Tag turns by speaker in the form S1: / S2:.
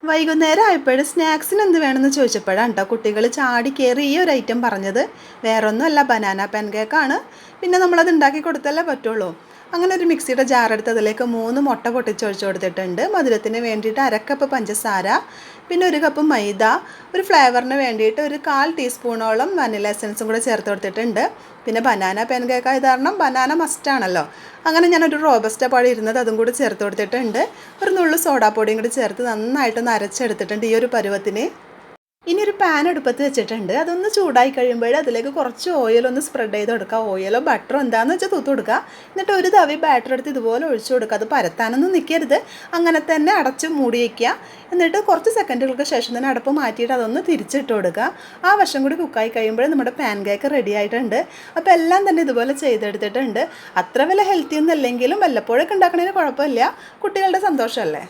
S1: വൈകുന്നേരം ആയപ്പോൾ സ്നാക്സിന് എന്ത് വേണമെന്ന് ചോദിച്ചപ്പോഴാണ് കേട്ടോ കുട്ടികൾ ചാടി കയറി ഈ ഒരു ഐറ്റം പറഞ്ഞത്. വേറൊന്നുമല്ല, ബനാന പാൻകേക്കാണ്. പിന്നെ നമ്മളത് ഉണ്ടാക്കി കൊടുത്തല്ലേ പറ്റുള്ളൂ. അങ്ങനെ ഒരു മിക്സിയുടെ ജാർ എടുത്ത് അതിലേക്ക് 3 മുട്ട പൊട്ടിച്ചൊഴിച്ച് കൊടുത്തിട്ടുണ്ട്. മധുരത്തിന് വേണ്ടിയിട്ട് 1/2 കപ്പ് പഞ്ചസാര, പിന്നെ 1 കപ്പ് മൈദ, ഒരു ഫ്ലേവറിന് വേണ്ടിയിട്ട് ഒരു 1/4 ടീസ്പൂണോളം വനില എസൻസും കൂടെ ചേർത്ത് കൊടുത്തിട്ടുണ്ട്. പിന്നെ ബനാന പാൻകേക്ക് ആയത് കാരണം ബനാന മസ്റ്റാണല്ലോ. അങ്ങനെ ഞാനൊരു റോബസ്റ്റ പഴം ഇരുന്നത് അതും കൂടി ചേർത്ത് കൊടുത്തിട്ടുണ്ട്. ഒരു നുള്ളു സോഡാപ്പൊടിയും കൂടി ചേർത്ത് നന്നായിട്ടൊന്ന് അരച്ചെടുത്തിട്ടുണ്ട് ഈ ഒരു പരുവത്തിന്. ഇനി ഒരു പാൻ അടുപ്പത്ത് വെച്ചിട്ടുണ്ട്. അതൊന്ന് ചൂടായി കഴിയുമ്പോൾ അതിലേക്ക് കുറച്ച് ഓയിലൊന്ന് സ്പ്രെഡ് ചെയ്ത് കൊടുക്കുക. ഓയിലോ ബട്ടറോ എന്താണെന്ന് വെച്ചാൽ തൂത്ത് കൊടുക്കുക. എന്നിട്ട് ഒരു തവി ബാറ്റർ എടുത്ത് ഇതുപോലെ ഒഴിച്ചു കൊടുക്കുക. അത് പരത്താനൊന്നും നിൽക്കരുത്, അങ്ങനെ തന്നെ അടച്ച് മൂടി വയ്ക്കുക. എന്നിട്ട് കുറച്ച് സെക്കൻഡുകൾക്ക് ശേഷം തന്നെ അടപ്പ് മാറ്റിയിട്ട് അതൊന്ന് തിരിച്ചിട്ട് കൊടുക്കുക. ആ വശം കൂടി കുക്കായി കഴിയുമ്പോൾ നമ്മുടെ പാൻ കേക്ക് റെഡി ആയിട്ടുണ്ട്. അപ്പോൾ എല്ലാം തന്നെ ഇതുപോലെ ചെയ്തെടുത്തിട്ടുണ്ട്. അത്ര വലിയ ഹെൽത്തി ഒന്നും അല്ലെങ്കിലും വല്ലപ്പോഴൊക്കെ ഉണ്ടാക്കണതിന് കുഴപ്പമില്ല, കുട്ടികളുടെ സന്തോഷമല്ലേ.